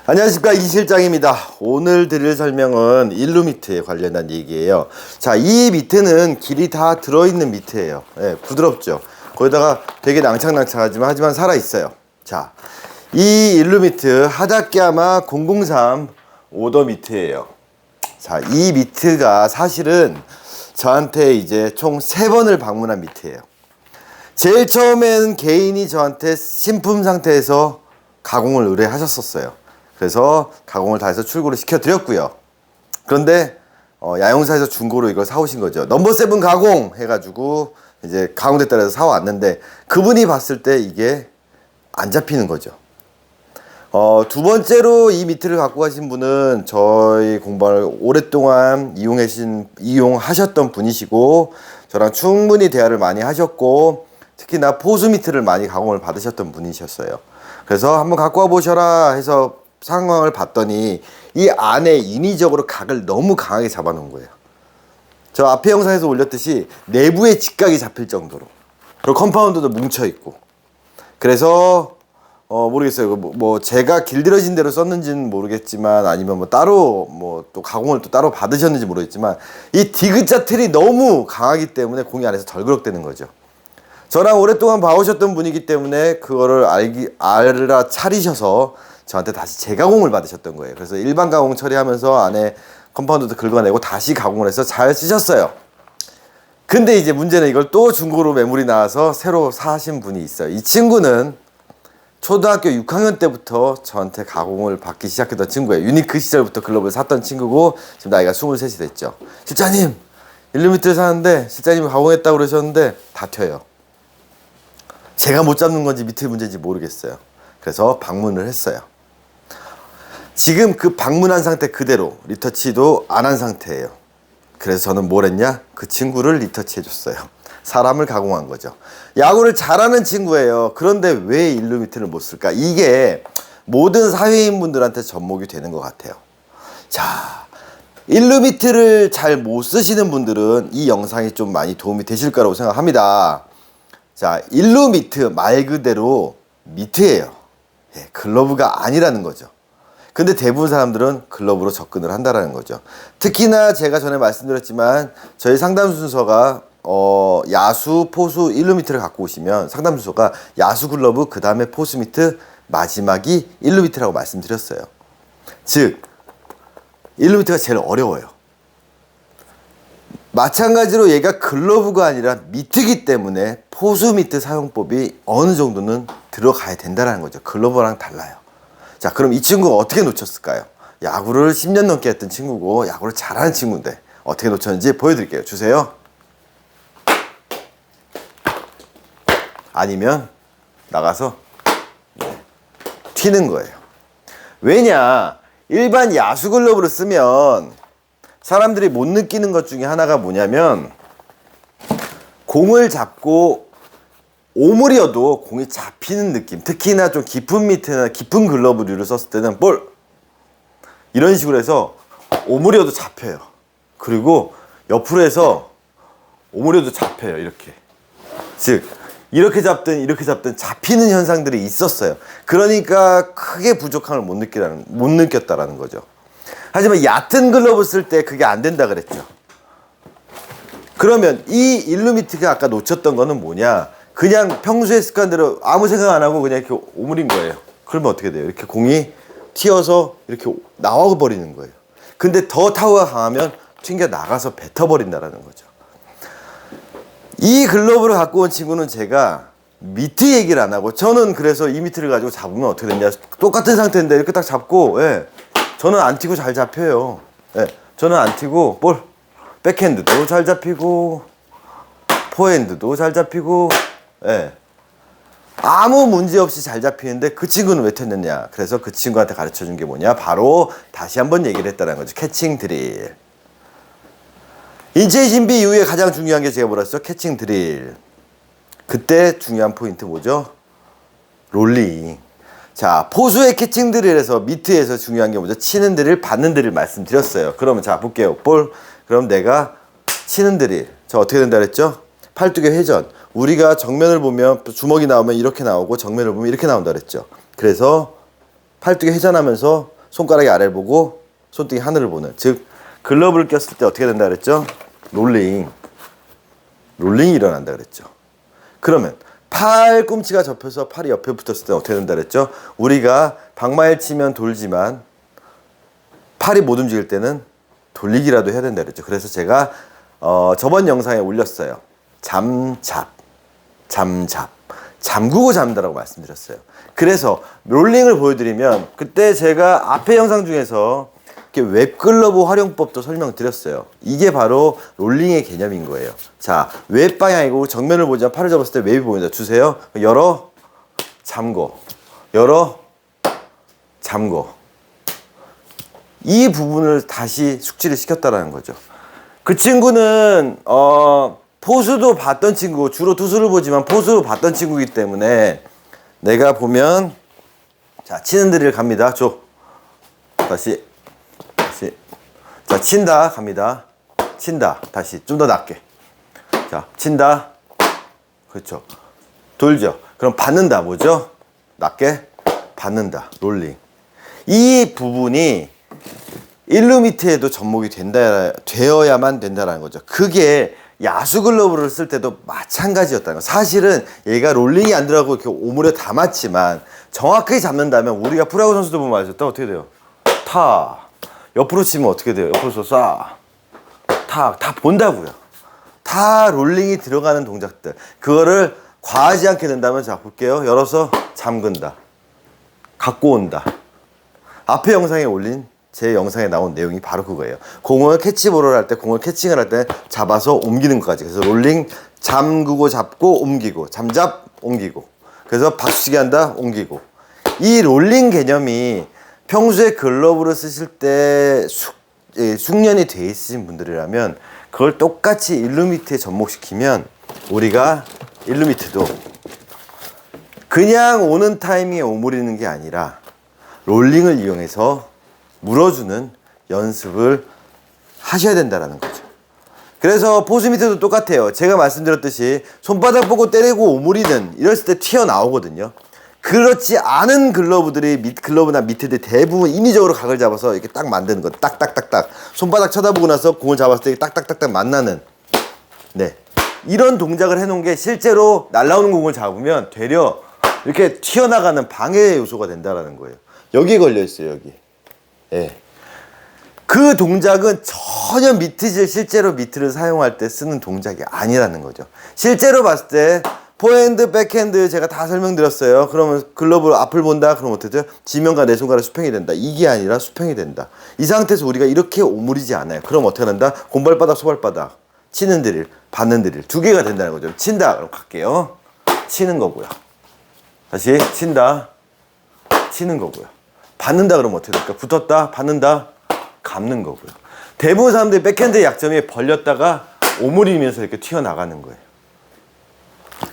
안녕하십니까, 이 실장입니다. 오늘 드릴 설명은 일루미트에 관련한 얘기예요. 자, 이 미트는 길이 다 들어있는 미트예요. 예, 부드럽죠. 거기다가 되게 낭창낭창하지만 살아있어요. 자, 이 일루미트 하다케야마 003 오더 미트예요. 자, 이 미트가 사실은 저한테 이제 총 3번을 방문한 미트예요. 제일 처음엔 개인이 저한테 신품 상태에서 가공을 의뢰하셨었어요. 그래서 가공을 다 해서 출고를 시켜드렸고요. 그런데 야영사에서 중고로 이걸 사오신 거죠. 넘버 7 가공 해가지고 이제 가공됐다 해서 사왔는데 그분이 봤을 때 이게 안 잡히는 거죠. 두 번째로 이 미트를 갖고 가신 분은 저희 공방을 오랫동안 이용하셨던 분이시고 저랑 충분히 대화를 많이 하셨고 특히나 포수 미트를 많이 가공을 받으셨던 분이셨어요. 그래서 한번 갖고 와 보셔라 해서 상황을 봤더니 이 안에 인위적으로 각을 너무 강하게 잡아놓은 거예요. 저 앞에 영상에서 올렸듯이 내부에 직각이 잡힐 정도로. 그리고 컴파운드도 뭉쳐있고. 그래서 모르겠어요. 뭐 제가 길들여진 대로 썼는지는 모르겠지만 아니면 뭐 따로 뭐 또 가공을 또 따로 받으셨는지 모르겠지만 이 디귿자 틀이 너무 강하기 때문에 공이 안에서 덜그럭대는 거죠. 저랑 오랫동안 봐오셨던 분이기 때문에 그거를 알아차리셔서 저한테 다시 재가공을 받으셨던 거예요. 그래서 일반 가공 처리하면서 안에 컴파운드도 긁어내고 다시 가공을 해서 잘 쓰셨어요. 근데 이제 문제는 이걸 또 중고로 매물이 나와서 새로 사신 분이 있어요. 이 친구는 초등학교 6학년 때부터 저한테 가공을 받기 시작했던 친구예요. 유니크 시절부터 글러브를 샀던 친구고 지금 나이가 23이 됐죠. 실장님, 일루미트를 사는데 실장님이 가공했다고 그러셨는데 다 튀어요. 제가 못 잡는 건지 밑에 문제인지 모르겠어요. 그래서 방문을 했어요. 지금 그 방문한 상태 그대로 리터치도 안 한 상태예요. 그래서 저는 뭘 했냐? 그 친구를 리터치 해줬어요. 사람을 가공한 거죠. 야구를 잘하는 친구예요. 그런데 왜 일루미트를 못 쓸까? 이게 모든 사회인분들한테 접목이 되는 것 같아요. 자, 일루미트를 잘 못 쓰시는 분들은 이 영상이 좀 많이 도움이 되실 거라고 생각합니다. 자, 일루미트 말 그대로 미트예요. 예, 글러브가 아니라는 거죠. 근데 대부분 사람들은 글러브로 접근을 한다라는 거죠. 특히나 제가 전에 말씀드렸지만 저희 상담 순서가 야수, 포수, 일루미트를 갖고 오시면 상담 순서가 야수 글러브, 그 다음에 포수 미트, 마지막이 일루미트라고 말씀드렸어요. 즉 일루미트가 제일 어려워요. 마찬가지로 얘가 글러브가 아니라 미트이기 때문에 포수 미트 사용법이 어느 정도는 들어가야 된다는 거죠. 글러브랑 달라요. 자, 그럼 이 친구가 어떻게 놓쳤을까요? 야구를 10년 넘게 했던 친구고 야구를 잘하는 친구인데 어떻게 놓쳤는지 보여드릴게요. 주세요. 아니면 나가서 튀는 거예요. 왜냐, 일반 야수 글러브를 쓰면 사람들이 못 느끼는 것 중에 하나가 뭐냐면 공을 잡고 오므려도 공이 잡히는 느낌. 특히나 좀 깊은 미트나 깊은 글러브류를 썼을 때는 볼! 이런 식으로 해서 오므려도 잡혀요. 그리고 옆으로 해서 오므려도 잡혀요. 이렇게. 즉 이렇게 잡든 잡히는 현상들이 있었어요. 그러니까 크게 부족함을 못 느꼈다라는 거죠. 하지만 얕은 글러브 쓸 때 그게 안 된다 그랬죠. 그러면 이 일루미트가 아까 놓쳤던 거는 뭐냐? 그냥 평소에 습관대로 아무 생각 안 하고 그냥 이렇게 오므린 거예요. 그러면 어떻게 돼요? 이렇게 공이 튀어서 이렇게 나와버리는 거예요. 근데 더 타워가 강하면 튕겨 나가서 뱉어버린다라는 거죠. 이 글러브를 갖고 온 친구는 제가 미트 얘기를 안 하고 저는 그래서 이 미트를 가지고 잡으면 어떻게 되냐? 똑같은 상태인데 이렇게 딱 잡고 저는 안 튀고 잘 잡혀요. 저는 안 튀고 볼 백핸드도 잘 잡히고 포핸드도 잘 잡히고 아무 문제 없이 잘 잡히는데 그 친구는 왜 튀었느냐? 그래서 그 친구한테 가르쳐 준 게 뭐냐? 바로 다시 한번 얘기를 했다는 거죠. 캐칭 드릴. 인체의 신비 이후에 가장 중요한 게 제가 뭐라 했죠? 캐칭 드릴. 그때 중요한 포인트 뭐죠? 롤링. 자, 포수의 캐칭 드릴에서 미트에서 중요한 게 뭐죠? 치는 드릴, 받는 드릴 말씀드렸어요. 그러면 자, 볼게요. 볼. 그럼 내가 치는 드릴. 저 어떻게 된다 그랬죠? 팔뚝의 회전. 우리가 정면을 보면 주먹이 나오면 이렇게 나오고 정면을 보면 이렇게 나온다 그랬죠. 그래서 팔뚝이 회전하면서 손가락이 아래를 보고 손등이 하늘을 보는, 즉 글러브를 꼈을 때 어떻게 된다 그랬죠? 롤링이 일어난다 그랬죠. 그러면 팔꿈치가 접혀서 팔이 옆에 붙었을 때 어떻게 된다 그랬죠? 우리가 방망이를 치면 돌지만 팔이 못 움직일 때는 돌리기라도 해야 된다 그랬죠. 그래서 제가 저번 영상에 올렸어요. 잠그고 잠다라고 말씀드렸어요. 그래서 롤링을 보여드리면, 그때 제가 앞에 영상 중에서 웹글러브 활용법도 설명드렸어요. 이게 바로 롤링의 개념인 거예요. 자, 웹 방향이고 정면을 보지만 팔을 접었을 때 웹이 보인다. 주세요. 열어, 잠궈, 열어, 잠궈. 이 부분을 다시 숙지를 시켰다라는 거죠. 그 친구는 포수도 봤던 친구고, 주로 투수를 보지만 포수도 봤던 친구이기 때문에, 내가 보면, 자, 치는 드릴 갑니다. 줘. 다시. 자, 친다 갑니다. 친다. 다시 좀 더 낮게. 자, 친다. 그렇죠. 돌죠. 그럼 받는다 뭐죠? 낮게 받는다. 롤링. 이 부분이 일루미트에도 접목이 되어야만 된다는 거죠. 그게 야수 글러브를 쓸 때도 마찬가지였다는 거. 사실은 얘가 롤링이 안 들어가고 이렇게 오므려 담았지만 정확하게 잡는다면, 우리가 프로야구 선수들 보면 알죠? 어떻게 돼요? 타. 옆으로 치면 어떻게 돼요? 옆으로 쏴. 다 본다고요. 다 롤링이 들어가는 동작들. 그거를 과하지 않게 된다면, 자, 볼게요. 열어서 잠근다. 갖고 온다. 앞에 영상에 올린 제 영상에 나온 내용이 바로 그거예요. 공을 캐치볼을 할 때, 공을 캐칭을 할 때 잡아서 옮기는 것까지. 그래서 롤링, 잠그고 잡고 옮기고, 잠잡 옮기고. 그래서 박수치기 한다 옮기고. 이 롤링 개념이 평소에 글러브를 쓰실 때 숙련이 돼 있으신 분들이라면, 그걸 똑같이 일루미트에 접목시키면, 우리가 일루미트도 그냥 오는 타이밍에 오므리는 게 아니라 롤링을 이용해서 물어주는 연습을 하셔야 된다는 거죠. 그래서 포수 밑에도 똑같아요. 제가 말씀드렸듯이 손바닥 보고 때리고 오므리는, 이랬을 때 튀어나오거든요. 그렇지 않은 글러브들이, 글러브나 미트들 대부분 인위적으로 각을 잡아서 이렇게 딱 만드는 거. 딱딱딱딱. 손바닥 쳐다보고 나서 공을 잡았을 때 딱딱딱딱 만나는. 네. 이런 동작을 해놓은 게 실제로 날아오는 공을 잡으면 되려 이렇게 튀어나가는 방해 요소가 된다는 거예요. 여기에 걸려있어요, 여기. 예. 그 동작은 전혀 실제로 미트를 사용할 때 쓰는 동작이 아니라는 거죠. 실제로 봤을 때 포핸드, 백핸드 제가 다 설명드렸어요. 그러면 글러브 앞을 본다. 그럼 어떻게 돼요? 지면과 내 손가락 수평이 된다. 이게 아니라 수평이 된다. 이 상태에서 우리가 이렇게 오므리지 않아요. 그럼 어떻게 된다? 공발바닥, 소발바닥. 치는 드릴, 받는 드릴. 두 개가 된다는 거죠. 친다. 그럼 갈게요. 치는 거고요. 다시 친다. 치는 거고요. 받는다. 그러면 어떻게 될까? 붙었다. 받는다. 감는 거고요. 대부분 사람들이 백핸드의 약점이 벌렸다가 오므리면서 이렇게 튀어나가는 거예요.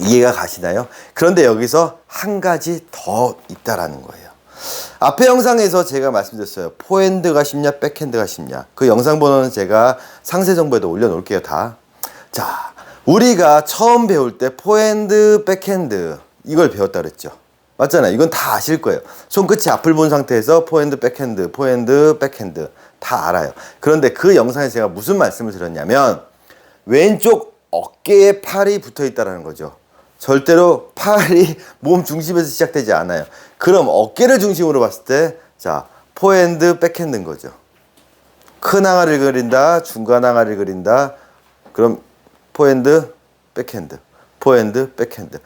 이해가 가시나요? 그런데 여기서 한 가지 더 있다라는 거예요. 앞에 영상에서 제가 말씀드렸어요. 포핸드가 쉽냐, 백핸드가 쉽냐. 그 영상 번호는 제가 상세 정보에도 올려놓을게요, 다. 자, 우리가 처음 배울 때 포핸드, 백핸드 이걸 배웠다 그랬죠. 맞잖아요. 이건 다 아실 거예요. 손끝이 앞을 본 상태에서 포핸드, 백핸드, 포핸드, 백핸드 다 알아요. 그런데 그 영상에서 제가 무슨 말씀을 드렸냐면, 왼쪽 어깨에 팔이 붙어 있다는 거죠. 절대로 팔이 몸 중심에서 시작되지 않아요. 그럼 어깨를 중심으로 봤을 때, 자, 포핸드, 백핸드인 거죠. 큰 항아리를 그린다, 중간 항아리를 그린다. 그럼 포핸드, 백핸드, 포핸드, 백핸드.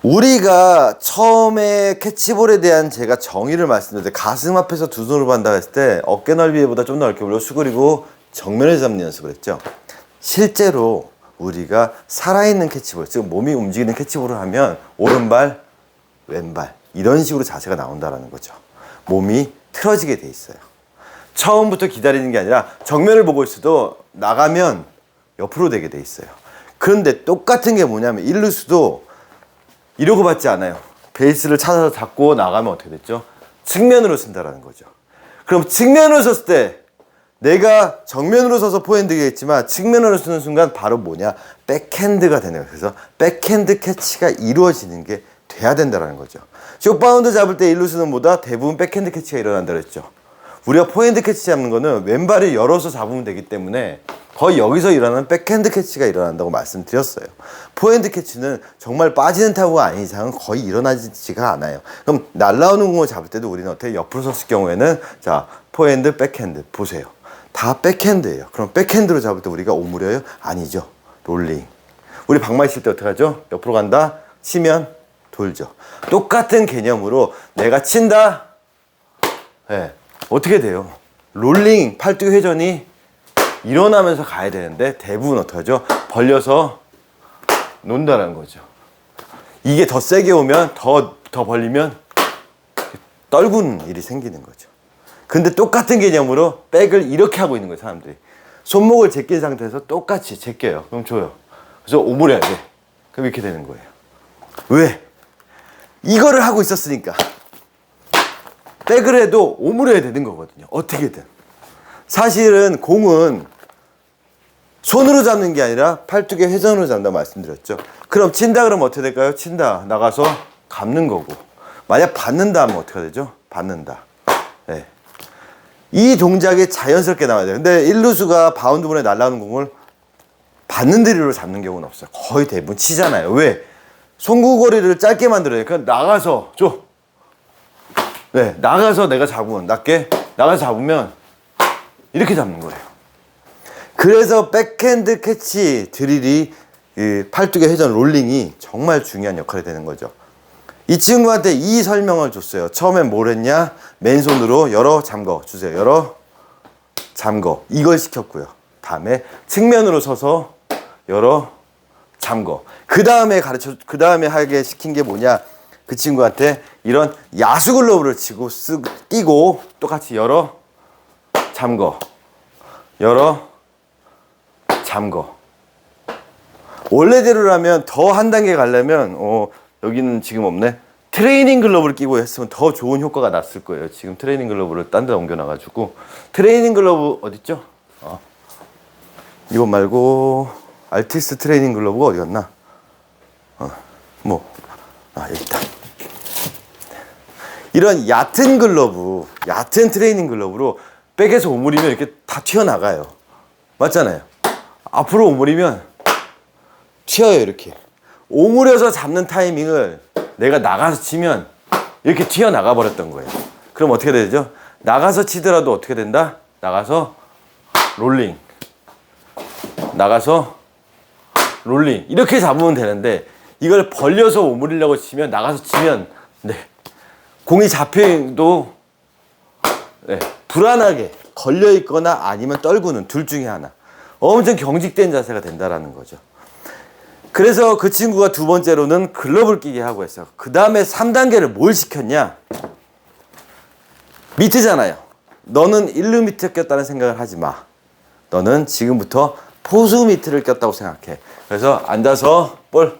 우리가 처음에 캐치볼에 대한 제가 정의를 말씀드릴 때, 가슴 앞에서 두 손으로 반다 했을 때 어깨 넓이보다 좀 더 넓게 올려 수그리고 정면을 잡는 연습을 했죠. 실제로 우리가 살아있는 캐치볼, 즉 몸이 움직이는 캐치볼을 하면 오른발, 왼발 이런 식으로 자세가 나온다는 거죠. 몸이 틀어지게 돼 있어요. 처음부터 기다리는 게 아니라 정면을 보고 있어도 나가면 옆으로 되게 돼 있어요. 그런데 똑같은 게 뭐냐면, 일루수도 이러고 받지 않아요. 베이스를 찾아서 잡고 나가면 어떻게 됐죠? 측면으로 쓴다는 거죠. 그럼 측면으로 섰을 때, 내가 정면으로 서서 포핸드겠지만 측면으로 쓰는 순간 바로 뭐냐? 백핸드가 되는 거예요. 그래서 백핸드 캐치가 이루어지는 게 돼야 된다는 거죠. 숏바운드 잡을 때 일루수는 뭐다? 대부분 백핸드 캐치가 일어난다 그랬죠. 우리가 포핸드 캐치 잡는 거는 왼발을 열어서 잡으면 되기 때문에 거의 여기서 일어나는 백핸드 캐치가 일어난다고 말씀드렸어요. 포핸드 캐치는 정말 빠지는 타구가 아닌 이상은 거의 일어나지가 않아요. 그럼 날라오는 공을 잡을 때도 우리는 어떻게 옆으로 섰을 경우에는 자, 포핸드, 백핸드 보세요. 다 백핸드예요. 그럼 백핸드로 잡을 때 우리가 오므려요? 아니죠. 롤링. 우리 방망이 칠 때 어떻게 하죠? 옆으로 간다, 치면 돌죠. 똑같은 개념으로 내가 친다, 네. 어떻게 돼요? 롤링, 팔뚝 회전이 일어나면서 가야 되는데 대부분 어떻게 하죠? 벌려서 논다는 거죠. 이게 더 세게 오면 더 벌리면 떨구는 일이 생기는 거죠. 근데 똑같은 개념으로 백을 이렇게 하고 있는 거예요, 사람들이. 손목을 제낀 상태에서 똑같이 제껴요. 그럼 줘요. 그래서 오므려야 돼. 그럼 이렇게 되는 거예요. 왜? 이거를 하고 있었으니까. 백을 해도 오므려야 되는 거거든요. 어떻게든. 사실은 공은 손으로 잡는 게 아니라 팔뚝의 회전으로 잡는다고 말씀드렸죠. 그럼 친다 그러면 어떻게 될까요? 친다. 나가서 감는 거고. 만약 받는다 하면 어떻게 되죠? 받는다. 네. 이 동작이 자연스럽게 나와야 돼요. 근데 일루수가 바운드분에 날아오는 공을 받는 드릴로 잡는 경우는 없어요. 거의 대부분 치잖아요. 왜? 송구거리를 짧게 만들어야 돼요. 그냥 나가서 줘. 네, 나가서 내가 잡으면 낮게 나가서 잡으면 이렇게 잡는 거예요. 그래서 백핸드 캐치 드릴이 팔뚝의 회전 롤링이 정말 중요한 역할이 되는 거죠. 이 친구한테 이 설명을 줬어요. 처음엔 뭘 했냐? 맨손으로 열어 잠궈 주세요. 열어 잠궈 이걸 시켰고요. 다음에 측면으로 서서 열어 잠궈. 그 다음에 하게 시킨 게 뭐냐? 그 친구한테 이런 야수 글러브를 끼고 똑같이 열어 잠궈 열어 잠궈. 원래대로라면 더 한 단계 가려면 여기는 지금 없네. 트레이닝 글러브를 끼고 했으면 더 좋은 효과가 났을 거예요. 지금 트레이닝 글러브를 딴 데 옮겨놔가지고. 트레이닝 글러브 어딨죠? 이거 말고 알티스 트레이닝 글러브가 어디 갔나? 여기 있다. 이런 얕은 글러브, 얕은 트레이닝 글러브로 백에서 오므리면 이렇게 다 튀어나가요. 맞잖아요. 앞으로 오므리면 튀어요. 이렇게 오므려서 잡는 타이밍을 내가 나가서 치면 이렇게 튀어나가 버렸던 거예요. 그럼 어떻게 되죠? 나가서 치더라도 어떻게 된다? 나가서 롤링, 나가서 롤링 이렇게 잡으면 되는데 이걸 벌려서 오므리려고 치면, 나가서 치면 공이 잡혀도 불안하게 걸려 있거나 아니면 떨구는 둘 중에 하나. 엄청 경직된 자세가 된다라는 거죠. 그래서 그 친구가 두 번째로는 글러브를 끼게 하고 했어요. 그 다음에 3단계를 뭘 시켰냐? 미트잖아요. 너는 1루 미트 꼈다는 생각을 하지 마. 너는 지금부터 포수 미트를 꼈다고 생각해. 그래서 앉아서 볼.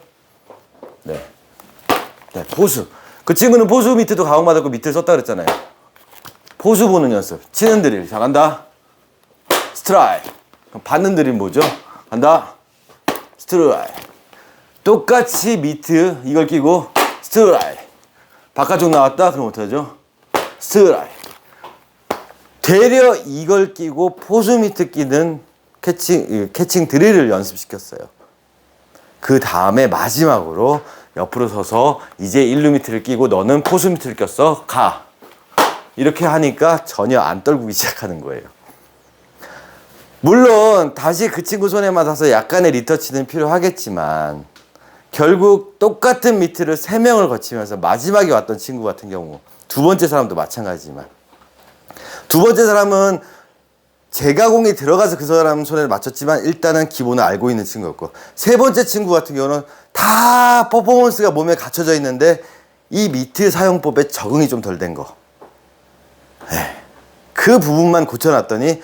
포수. 그 친구는 포수 미트도 가공받았고 미트를 썼다 그랬잖아요. 포수 보는 연습. 치는 드릴. 자, 간다. 스트라이크. 받는 드릴 뭐죠? 간다. 스트라이크. 똑같이 미트 이걸 끼고 스트라이크. 바깥쪽 나왔다? 그럼 어떡하죠? 스트라이크. 되려 이걸 끼고 포수 미트 끼는 캐칭 드릴을 연습시켰어요. 그 다음에 마지막으로 옆으로 서서 이제 1루 미트를 끼고 너는 포수 미트를 꼈어. 가. 이렇게 하니까 전혀 안 떨구기 시작하는 거예요. 물론 다시 그 친구 손에 맞아서 약간의 리터치는 필요하겠지만 결국 똑같은 미트를 3명을 거치면서 마지막에 왔던 친구 같은 경우 두 번째 사람도 마찬가지지만 두 번째 사람은 제가 공이 들어가서 그 사람 손에 맞췄지만 일단은 기본을 알고 있는 친구였고 세 번째 친구 같은 경우는 다 퍼포먼스가 몸에 갖춰져 있는데 이 미트 사용법에 적응이 좀 덜 된 거. 그 부분만 고쳐놨더니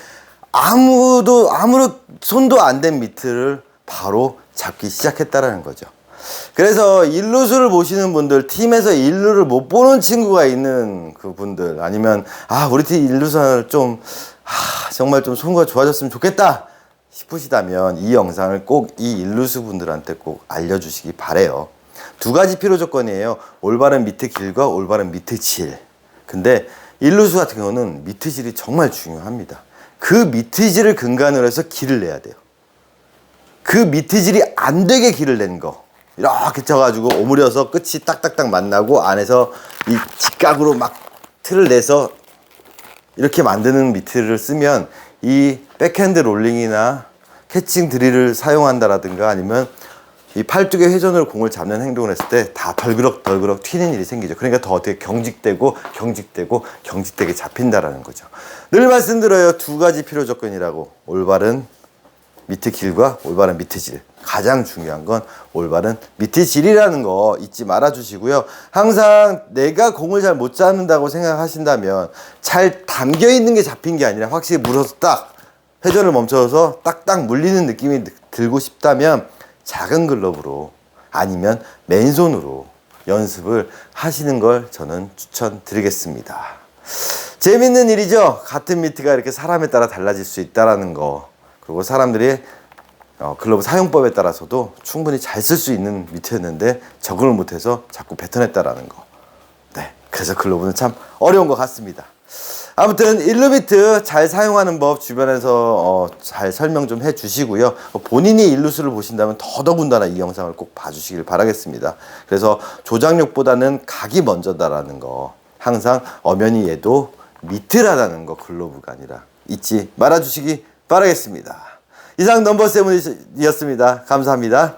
아무런 손도 안 댄 미트를 바로 잡기 시작했다라는 거죠. 그래서 일루수를 보시는 분들, 팀에서 일루를 못 보는 친구가 있는 그 분들, 아니면 우리 팀 일루수를 좀 정말 좀 손가 좋아졌으면 좋겠다 싶으시다면 이 영상을 꼭 이 일루수 분들한테 꼭 알려주시기 바래요. 두 가지 필요 조건이에요. 올바른 미트 길과 올바른 미트 질. 근데 일루수 같은 경우는 미트 질이 정말 중요합니다. 그 미트 질을 근간으로 해서 길을 내야 돼요. 그 미트 질이 안 되게 길을 낸 거. 이렇게 쳐가지고 오므려서 끝이 딱딱딱 만나고 안에서 이 직각으로 막 틀을 내서 이렇게 만드는 미트를 쓰면 이 백핸드 롤링이나 캐칭 드릴을 사용한다라든가 아니면 이 팔뚝의 회전으로 공을 잡는 행동을 했을 때 다 덜그럭 튀는 일이 생기죠. 그러니까 더 어떻게 경직되게 잡힌다라는 거죠. 늘 말씀드려요. 두 가지 필요 조건이라고. 올바른 미트 길과 올바른 미트 질. 가장 중요한 건 올바른 미트 질이라는 거 잊지 말아 주시고요. 항상 내가 공을 잘 못 잡는다고 생각하신다면 잘 담겨 있는 게 잡힌 게 아니라 확실히 물어서 딱 회전을 멈춰서 딱딱 물리는 느낌이 들고 싶다면 작은 글러브로 아니면 맨손으로 연습을 하시는 걸 저는 추천드리겠습니다. 재밌는 일이죠. 같은 미트가 이렇게 사람에 따라 달라질 수 있다는 거. 그리고 사람들이 글러브 사용법에 따라서도 충분히 잘 쓸 수 있는 미트였는데 적응을 못해서 자꾸 뱉어냈다라는 거. 네, 그래서 글러브는 참 어려운 것 같습니다. 아무튼 일루미트 잘 사용하는 법 주변에서 잘 설명 좀 해주시고요. 본인이 일루수를 보신다면 더더군다나 이 영상을 꼭 봐주시길 바라겠습니다. 그래서 조작력보다는 각이 먼저다라는 거 항상 엄연히 얘도 미트라는 거 글로브가 아니라 잊지 말아주시기 바라겠습니다. 이상 넘버7이었습니다. 감사합니다.